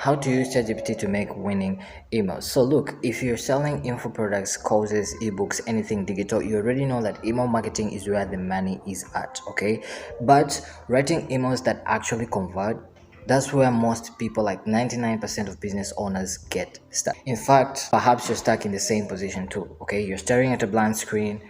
How to use ChatGPT to make winning emails. So look, if you're selling info products, courses, ebooks, anything digital, you already know that email marketing is where the money is at, okay? But writing emails that actually convert, that's where most people, like 99% of business owners, get stuck. In fact, perhaps you're stuck in the same position too, okay? You're staring at a blank screen,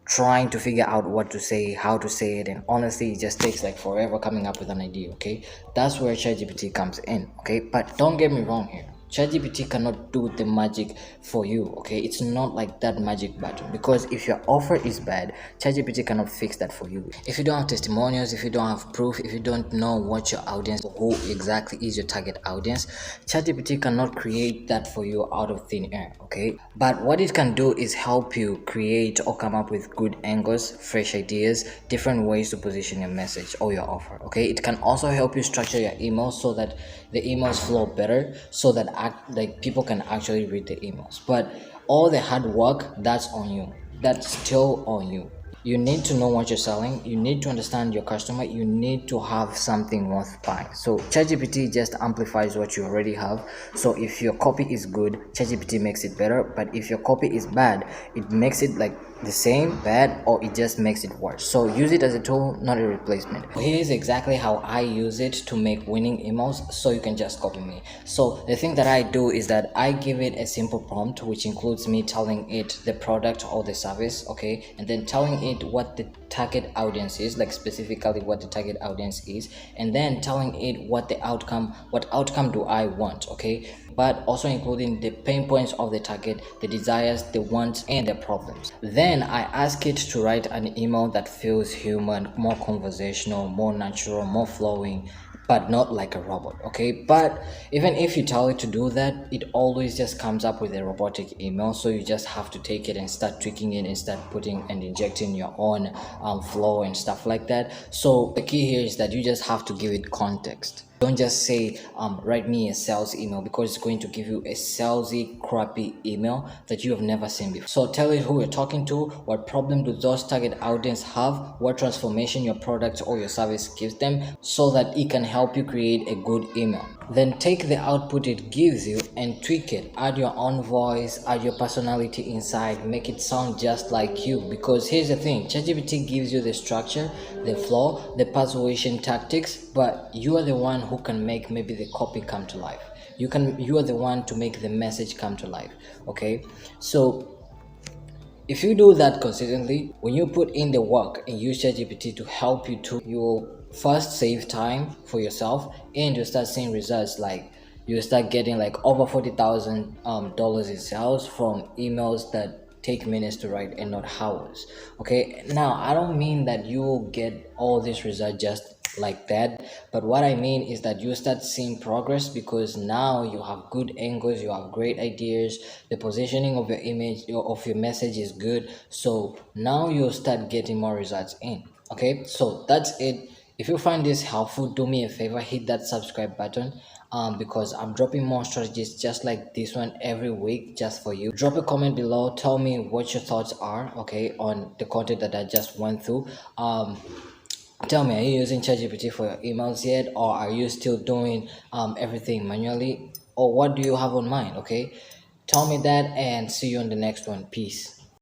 trying to figure out what to say, how to say it, and honestly, it just takes like forever coming up with an idea, okay? That's where ChatGPT comes in, okay? But don't get me wrong here. ChatGPT cannot do the magic for you, okay? It's not like that magic button, because if your offer is bad, ChatGPT cannot fix that for you. If you don't have testimonials, if you don't have proof, if you don't know what your audience, who exactly is your target audience, ChatGPT cannot create that for you out of thin air, okay? But what it can do is help you create or come up with good angles, fresh ideas, different ways to position your message or your offer, okay? It can also help you structure your emails so that the emails flow better, so that like people can actually read the emails. But all the hard work, that's on you. That's still on you. You need to know what you're selling. You need to understand your customer. You need to have something worth buying. So ChatGPT just amplifies what you already have. So if your copy is good, ChatGPT makes it better. But if your copy is bad, it makes it like the same, bad, or it just makes it worse. So use it as a tool, not a replacement. Here's exactly how I use it to make winning emails, so you can just copy me. So the thing that I do is that I give it a simple prompt, which includes me telling it the product or the service, okay, and then telling it what the target audience is, like specifically what the target audience is, and then telling it what outcome do I want, okay, but also including the pain points of the target, the desires, the wants, and the problems. Then I ask it to write an email that feels human, more conversational, more natural, more flowing, but not like a robot, okay? But even if you tell it to do that, it always just comes up with a robotic email. So you just have to take it and start tweaking it and start putting and injecting your own flow and stuff like that. So the key here is that you just have to give it context. Don't just say write me a sales email, because it's going to give you a salesy, crappy email that you have never seen before. So tell it who you're talking to, what problem do those target audience have, what transformation your product or your service gives them, so that it can help you create a good email. Then take the output it gives you and tweak it. Add your own voice, add your personality inside, make it sound just like you. Because here's the thing, ChatGPT gives you the structure, the flow, the persuasion tactics, but you are the one who can make maybe the copy come to life. You are the one to make the message come to life, okay? So if you do that consistently, when you put in the work and use ChatGPT to help you to, you will first save time for yourself, and you'll start seeing results. Like you'll start getting like over $40,000 in sales from emails that take minutes to write and not hours. Okay, now I don't mean that you will get all these results just like that, but what I mean is that you start seeing progress, because now you have good angles, you have great ideas, the positioning of your image, of your message is good. So now you'll start getting more results in. Okay, so that's it. If you find this helpful, do me a favor, hit that subscribe button, because I'm dropping more strategies just like this one every week just for you. Drop a comment below, tell me what your thoughts are, okay, on the content that I just went through. Tell me, are you using ChatGPT for your emails yet, or are you still doing everything manually, or what do you have on mind? Okay, tell me that, and see you on the next one. Peace.